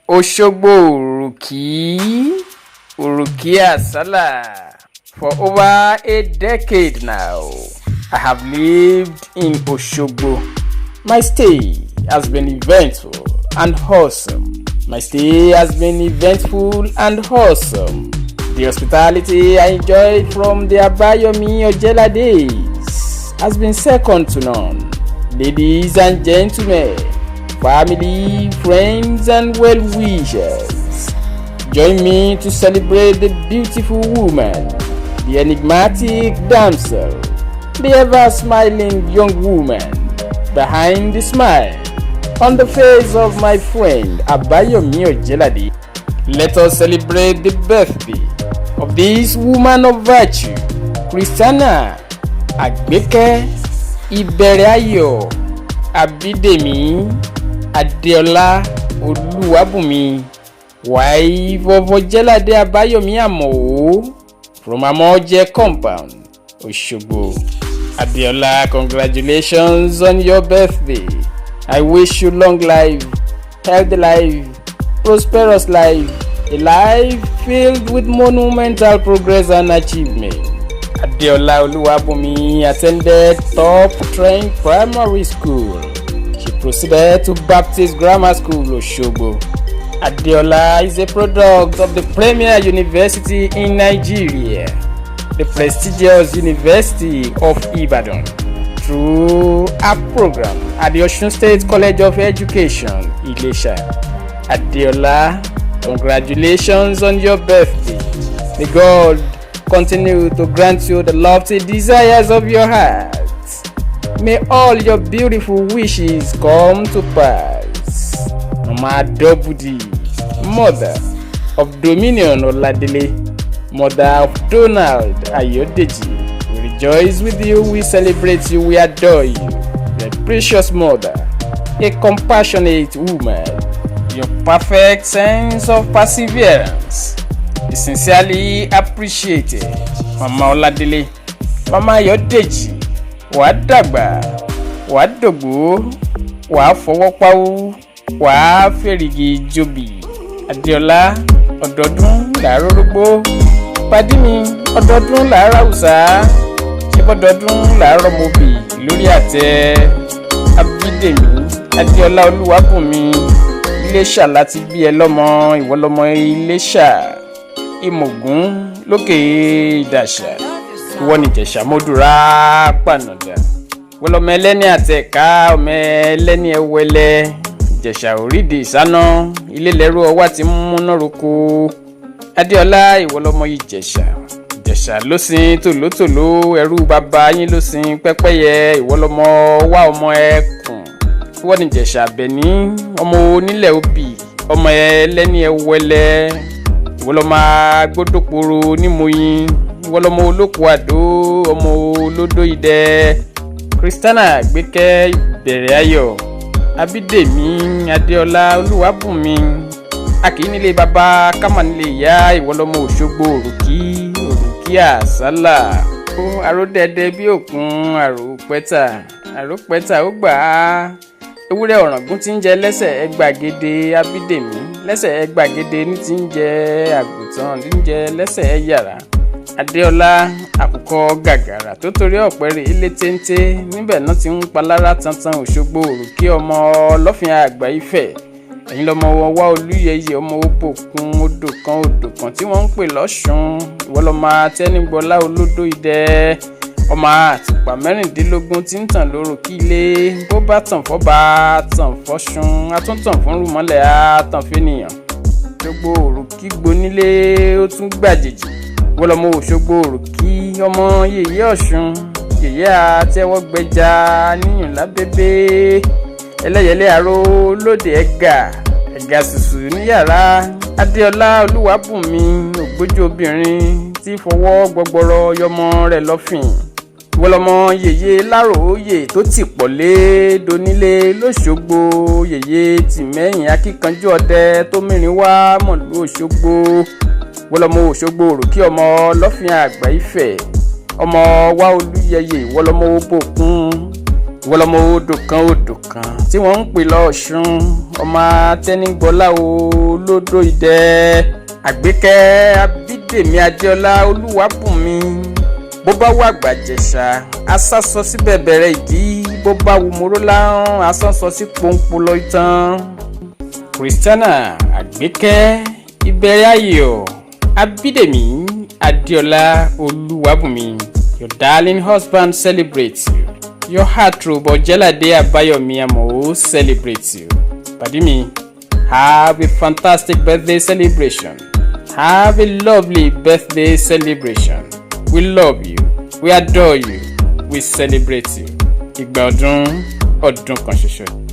Osogbo Oriki Asala. For over a decade now, I have lived in Osogbo. My stay has been eventful and wholesome. The hospitality I enjoyed from the Ojelade days has been second to none. Ladies and gentlemen, family, friends, and well-wishers, join me to celebrate the beautiful woman, the enigmatic damsel, the ever-smiling young woman behind the smile on the face of my friend Ojelade. Let us celebrate the birthday of this woman of virtue, Christiana Agbeke Iberayo Abidemi Adeola Oluwabumi, wife of Ojelade Abayomi Amo from Amoje compound, Osogbo. Adeola, congratulations on your birthday. I wish you long life, healthy life, prosperous life, a life filled with monumental progress and achievement. Adeola Oluwabumi attended top-trained primary school. She proceeded to Baptist Grammar School, Osogbo. Adeola is a product of the premier university in Nigeria, the prestigious University of Ibadan, through a program at the Osun State College of Education, Ijesa. Adeola, congratulations on your birthday. May God continue to grant you the lofty desires of your heart. May all your beautiful wishes come to pass. Mama Dobudi, mother of Dominion Oladele, mother of Donald Ayodeji, we rejoice with you, we celebrate you, we adore you. Your precious mother, a compassionate woman, your perfect sense of perseverance is sincerely appreciated. Mama Oladele, Mama Ayodeji, wàá dàgbà, wàá dògbó, wàá fọwọ́pawó, wàá fèrègì jòbì. Adeola, ọdọọdún làárọ̀ rógbó. Pàdí mi, ọdọọdún làárọ̀ àwùsá. Ṣé bọ́dọọdún làárọ̀ mobì lórí àtẹ. Abídèmí, Adeola Olúwabùnmi, Iléṣà láti bí ẹ lọ́mọ, ìwọ lọ́mọ Iléṣà. Ìmọ̀gún lókè Ìdàṣà. Ìwọ ni Ìjẹ̀ṣà mọ́dúrà pànàdà. Ìwọ lọ́mọ ẹlẹ́ni àtẹ̀ká, ọmọ ẹlẹ́ni ẹwẹlẹ. Ìjẹ̀ṣà òrídìí ìsáná, ilé lẹ́rú ọwá ti múná roko. Adeola, ìwọ lọ́mọ Ìjẹ̀ṣà ló sin tòlótòló, ẹrú bàbá yín ló sin pẹ́pẹ́yẹ. Ìwọ lọ́mọ wá ọmọ ẹkùn. Ìwọ ni Ìjẹ̀ṣà Àbẹ̀ní, ọmọ onílẹ̀ obì, ọmọ ẹlẹ́ni ẹwẹlẹ. Ìwọ lọ́mọ agbódòporo nímòyìn. Ìwọ lọ́mọ olóko àdó, ọmọ olódó idẹ. Christiana Agbeke Iberayo Abidemi Adeola Oluwabunmi, a kì í nílé bàbá kámà nílé ìyá. Ìwọ lọ́mọ Òṣogbo Oriki Asala. Ó aródẹ́dẹ́ bí òkun àròpẹ́tà ó gbà á. Ewúrẹ́ ọ̀ràngún tí ń jẹ lẹ́sẹ̀ ẹgbàgede Abidemi, lẹ́sẹ̀ ẹgbàgede ní tí ń jẹ àgùntàn tí ń jẹ lẹ́sẹ̀ ẹ̀yàrá. Adeola, àkùkọ gàgàrà tó torí ọ̀pẹ̀rẹ̀ ilé téńté, níbẹ̀ náà ti ń palára tantan Òṣogbo Oriki ọmọ ọlọ́fin àgbà Ifẹ̀. Ẹ̀yin lọ́mọ wá Olúyẹyẹ, ọmọ òbòkun odò kan tí wọ́n ń pè lọ́ṣùn. Ìwọ lọ́mọ Atẹ́nigbọlá olódó idẹ, ọmọ àtùpà mẹ́rìndínlógún tí ń tàn lóru kí ilé. Bó bá tàn fọ́ba, tàn fọ́ṣun, atúntàn fún rúmọ́lẹ̀, àtàn fẹ́nìyàn. Òṣogbo Oriki gbonílé, ó tún gbàjèjì. Ìwọ lọ́mọ Òṣogbo Oriki, ọmọ yèyé Ọ̀ṣun, yèyé àtẹ́wọ́gbẹ́já níyùn lábẹ́bẹ́. Ẹlẹ́yẹlé àró lóde ẹ̀gà sùsù níyàrá. Adeola Olúwabùnmi, ògbójú obìnrin tí fọwọ́ gbọgbọrọ yọmọ rẹ̀ lọ́fìn. Ìwọ lọ́mọ yèyé Láròóyè tó ti pọ̀lé donílé lóṣogbo. Yèyé tìmẹ́yìn akíkanjú ọdẹ tó mìírin wá mọ̀lú Òṣogbo. Ìwọ lọ́mọ Òṣogbo Oriki ọmọ ọlọ́fin àgbà Ifẹ̀, ọmọ wá Olúyẹyẹ. Ìwọ lọ́mọ òbòkun ìwọlọmọ odò kan tí wọ́n ń pè lọ́ọ̀ṣun ọmọ atẹ́nigbọ́lá olódò idẹ àgbékẹ́ abídèmí adéọlá olúwàbùnmi bó bá wà gbàjẹ̀ṣà asásọ sí bẹ̀bẹ̀rẹ̀ ìdí bó bá wù mọ́rọ́ láhàn asásọ sí pọ́npọ́ lọ ìtàn Christiana àgbékẹ́ ìbẹ̀rẹ̀ ayọ̀ abídèmí adéọlá olúwàbùnmi. Your darling husband celebrates you. Your heartthrob Ojelade Abayomi Amo celebrates you. Padimi, have a fantastic birthday celebration. Have a lovely birthday celebration. We love you. We adore you. We celebrate you. Ìgbà ọdún kan ṣoṣo.